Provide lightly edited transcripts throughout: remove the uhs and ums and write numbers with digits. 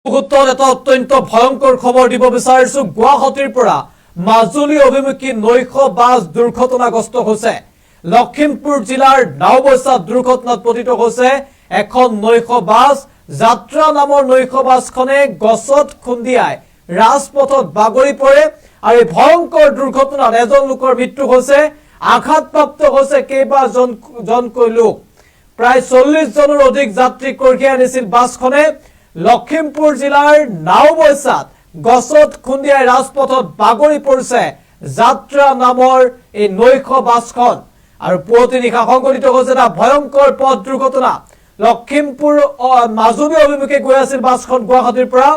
মুহূৰ্তত এটা অত্যন্ত ভয়ংকৰ খবৰ দিব বিচাৰিছো। গুৱাহাটীৰ পৰা মাজুলী অভিমুখী নৈশ বাছ দুৰ্ঘটনাগ্ৰস্ত হৈছে। লখিমপুৰ জিলাৰ নাওবৈচাত দুৰ্ঘটনাত পতিত হৈছে এখন নৈশ বাছ। যাত্ৰা নামৰ নৈশ বাছখনে গছত খুন্দিয়াই ৰাজপথত বাগৰি পৰে আৰু এই ভয়ংকৰ দুৰ্ঘটনাত এজন লোকৰ মৃত্যু হৈছে, আঘাতপ্ৰাপ্ত হৈছে কেইবাজনকৈ লোক। প্ৰায় 40 জনৰ অধিক যাত্ৰী কঢ়িয়াই আনিছিল বাছখনে। লখিমপুৰ জিলাৰ নাওবৈচাত গছত খুন্দিয়াই ৰাজপথত বাগৰি পৰিছে যাত্ৰা নামৰ এই নৈশ বাছখন। আৰু পুৱতি নিশা সংঘটিত হৈছে এটা ভয়ংকৰ পথ দুৰ্ঘটনা। লখিমপুৰ মাজুলী অভিমুখে গৈ আছিল বাছখন গুৱাহাটীৰ পৰা,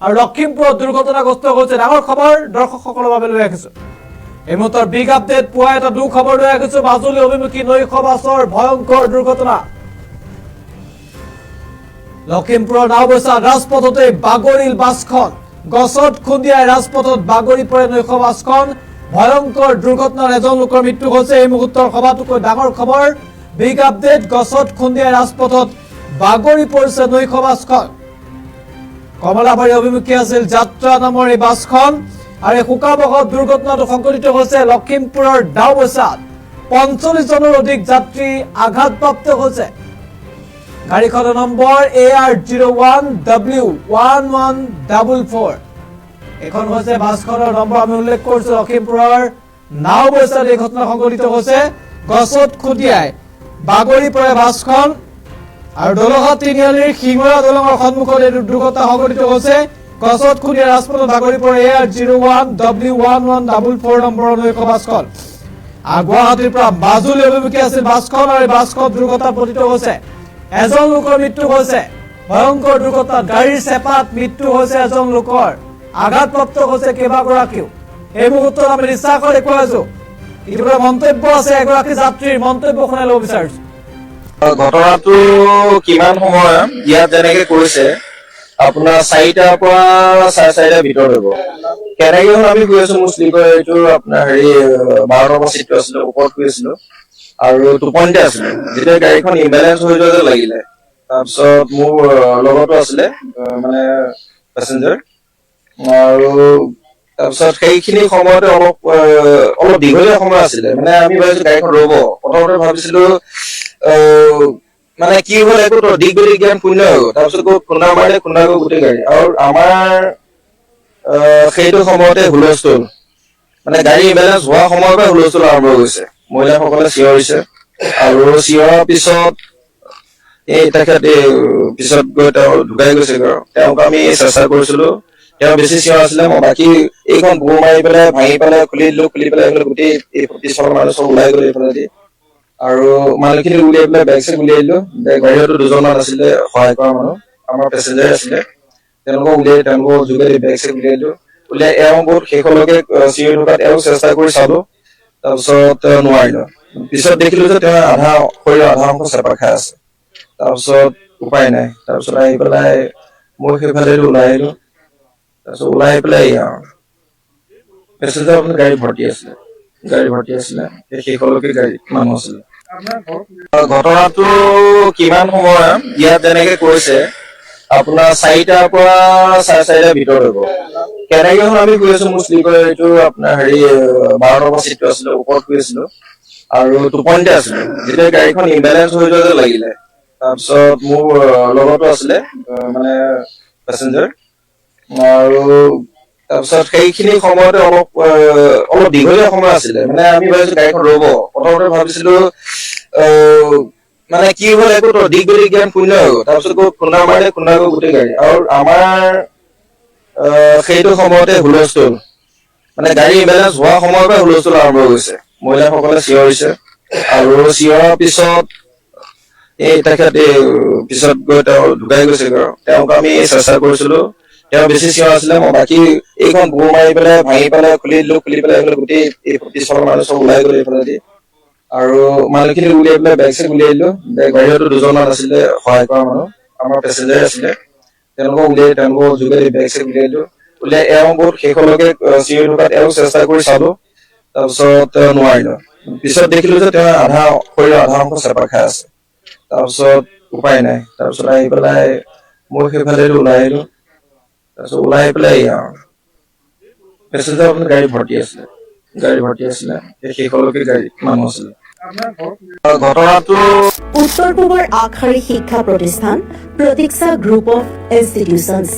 আৰু লখিমপুৰত দুৰ্ঘটনাগ্ৰস্ত হৈছে। ডাঙৰ খবৰ দৰ্শকসকলৰ বাবে লৈ আহিছো। এই মুহূৰ্তৰ বিগ আপডেট পুৱা এটা দুখবৰ লৈ আহিছো। মাজুলী অভিমুখী নৈশ বাছৰ ভয়ংকৰ দুৰ্ঘটনা। লখিমপুৰৰ নাওবৈচাত ৰাজপথতে বাগৰিল বাছখন। গছত খুন্দিয়াই ৰাজপথত বাগৰি পৰে নৈশ বাছখন। ভয়ংকৰ দুৰ্ঘটনাত এজন লোকৰ মৃত্যু হৈছে। এই মুহূৰ্তৰ সবাতোকৈ ডাঙৰ খবৰ বিগ আপডেট। গছত খুন্দিয়াই ৰাজপথত বাগৰি পৰিছে নৈশ বাছখন। কমলাবাৰী অভিমুখী আছিল যাত্ৰা নামৰ এই বাছখন, আৰু এই শোকাবহত দুৰ্ঘটনাটো সংঘটিত হৈছে লখিমপুৰৰ নাওবৈচাত। 45 জনৰ অধিক যাত্ৰী আঘাতপ্ৰাপ্ত হৈছে। গাড়ীখনৰ নম্বৰ AR01W1144। এখন হৈছে বাছখনৰ নম্বৰ, আমি উল্লেখ কৰিছো লখিমপুৰৰ নাওবৈচাত এই ঘটনা সংঘটিত হৈছে। গছত খুন্দিয়াই বাগৰি পৰে বাছখন, আৰু দলঘাট তিনিআলিৰ শিঙৰা দলঙৰ সন্মুখত এই দুৰ্ঘটনা সংঘটিত হৈছে। গছত খুন্দিয়াই ৰাজপথত বাগৰি পৰে AR01W1144 নম্বৰৰ নৈশ বাছখন। আৰু গুৱাহাটীৰ পৰা মাজুলী অভিমুখী আছিল বাছখন, আৰু এই বাছখন দুৰ্ঘটনাত পতিত হৈছে। এজন লোকৰ মৃত্যু হৈছে। ভয়ংকৰ দুৰ্ঘটনাত গাড়ীৰ চেপাত মৃত্যু হৈছে এজন লোকৰ, আঘাতপ্ৰাপ্ত হৈছে কেইবাগৰাকীও। এই মুহূৰ্তত আমি নিশ্চয় দেখুৱাইছো। ইতিমধ্যে মন্তব্য আছে এগৰাকী যাত্ৰীৰ, মন্তব্য শুনাই ল'ব বিচাৰিছো। ঘটনাটো কিমান সময় ইয়াত যেনেকে কৈছে আপোনাৰ 4টাৰ পৰা 4:30টাৰ ভিতৰত হ'ব। কেনেকে হ'ল আমি গৈ আছো, মোৰ শ্লিপাৰ এইটো আপোনাৰ 12 নম্বৰ চিটটো আছিলে, ওপৰত গৈ আছিলো আৰু টোপনিতে আছিলো। যেতিয়া গাড়ীখন ইম্বেলেঞ্চ হৈ যোৱা যেন লাগিলে, তাৰপিছত মোৰ লগতো আছিলে মানে পেচেঞ্জাৰ, আৰু তাৰপিছত সেইখিনি সময়তে অলপ দীঘলীয়া সময় আছিলে। মানে আমি ভাবিছো গাড়ীখন ৰ'ব। প্ৰথমতে ভাবিছিলো মানে কি হ'ল, একো দিগ জ্ঞান শূন্য হৈ গ'ল। তাৰপিছত খুন্দা মাৰিলে, খুন্দা গৈ গোটেই গাড়ী। আৰু আমাৰ সেইটো সময়তে হুলস্থুল, মানে গাড়ী ইম্বেলেঞ্চ হোৱা সময়ৰ পৰা হুলস্থুল আৰম্ভ হৈছে। মহিলাসকলে চিঞৰিছে, আৰু চিঞৰাৰ পিছত তেখেত পিছত গৈ তেওঁ ঢুকাই গৈছে। তেওঁক আমি চেষ্টা কৰিছিলো, তেওঁ বেছি চিঞৰ আছিলে। মই বাকী এইখন বুৰ মাৰি পেলাই ভাঙি পেলাই খুলি দিলো, খুলি পেলাই গোটেই পিছফালৰ মানুহ চব ওলাই গ'ল এইফালে দি, আৰু মানুহখিনি উলিয়াই পেলাই বেগ চেগ উলিয়াই দিলো। গাড়ীতো 2জনমান আছিলে সহায় কৰা মানুহ, আমাৰ পেচেঞ্জাৰ আছিলে, তেওঁলোকক যোগেদি বেগ চেগ উলিয়াই দিলো। উলিয়াই এওঁ বহুত শেষলৈকে চিঞৰি থকাত এওঁ চেষ্টা কৰি চালো, তাৰপিছত নোৱাৰিলো। পিছত দেখিলো যে তেওঁ শৰীৰৰ আধা অংশ চেপা খাই আছে। তাৰপিছত উপায় নাই, তাৰপিছত আহি পেলাই মই সেইফালে ওলাই আহিলো। তাৰপিছত ওলাই আহি পেলাই পেচেঞ্জাৰ আপোনাৰ গাড়ী ভৰ্তি আছিলে, শেষলৈকে গাড়ী মানুহ আছিলে। ঘটনাটো কিমান সময় ইয়াত যেনেকে কৈছে আপোনাৰ 4টাৰ পৰা 4:30টাৰ ভিতৰত হ'ব। কেনেকে হ'ল আমি গৈ আছো, মোৰ শ্লিপাৰ এইটো আপোনাৰ 12 নম্বৰ চিটটো আছিলে, ওপৰত গৈ আছিলো আৰু টোপনিতে আছিলো। যেতিয়া গাড়ীখন ইম্বেলেঞ্চ হৈ যোৱা যেন লাগিলে, তাৰপিছত মোৰ লগতো আছিলে মানে পেচেঞ্জাৰ, আৰু তাৰপিছত সেইখিনি সময়তে অলপ দীঘলীয়া সময় আছিলে। মানে আমি ভাবিছো গাড়ীখন ৰ'ব। প্ৰথমতে ভাবিছিলো মানে কি হ'ল, একো দিগ জ্ঞান শূন্য হৈ গ'ল। তাৰপিছত খুন্দা মাৰিলে, খুন্দা গৈ গোটেই গাড়ী। আৰু আমাৰ সেইটো সময়তে হুলস্থুল, মানে গাড়ী ইম্বেলেঞ্চ হোৱা সময়ৰ পৰা হুলস্থুল আৰম্ভ হৈছে। মহিলাসকলে চিঞৰিছে, আৰু চিঞৰাৰ পিছত তেখেত পিছত গৈ তেওঁ ঢুকাই গৈছে। তেওঁক আমি চেষ্টা কৰিছিলো, তেওঁ বেছি চিঞৰ আছিলে। মই বাকী এইখন বুৰ মাৰি পেলাই ভাঙি পেলাই খুলি দিলো, খুলি পেলাই গোটেই পিছফালৰ মানুহ চব ওলাই গ'ল এইফালে দি, আৰু মানুহখিনি উলিয়াই পেলাই বেগ চেগ উলিয়াই দিলো। গাড়ীতো 2জনমান আছিলে সহায় কৰা মানুহ, আমাৰ পেচেঞ্জাৰ আছিলে, তেওঁলোকক যোগেদি বেগ চেগ উলিয়াই দিলো। উলিয়াই এওঁ বহুত শেষলৈকে চিঞৰি থকাত এওঁ চেষ্টা কৰি চালো, তাৰপিছত নোৱাৰিলো। পিছত দেখিলো যে তেওঁ শৰীৰৰ আধা অংশ চেপা খাই আছে। তাৰপিছত উপায় নাই, তাৰপিছত আহি পেলাই মই সেইফালে ওলাই আহিলো। তাৰপিছত ওলাই পেলাই পেছেঞ্জাৰ আপোনাৰ গাড়ী ভৰ্তি আছিলে শেষলৈকে গাড়ী মানুহ আছিলে ঘটনাটো উত্তৰ পূবৰ আগশাৰী শিক্ষা প্ৰতিষ্ঠান প্ৰতীক্ষা গ্ৰুপ অফ ইনষ্টিটিউচনছ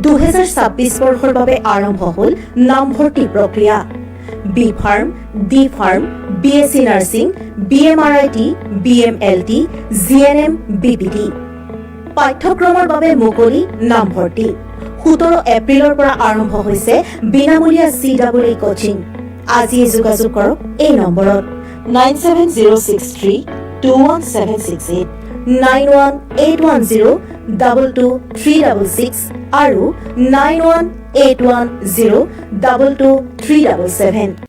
2026 বৰ্ষৰ বাবে আৰম্ভ হ'ল নামভৰ্তি প্ৰক্ৰিয়া B pharm D pharm BSc nursing BMRIT BMLT GNM BPT পাঠ্যক্ৰমৰ বাবে মুকলি নামভৰ্তি 17 এপ্ৰিলৰ পৰা আৰম্ভ হৈছে বিনামূলীয়া CWA কোচিং আজি যোগাযোগ কৰক এই নম্বৰত 97063217768 9181022366 আৰু 9181022377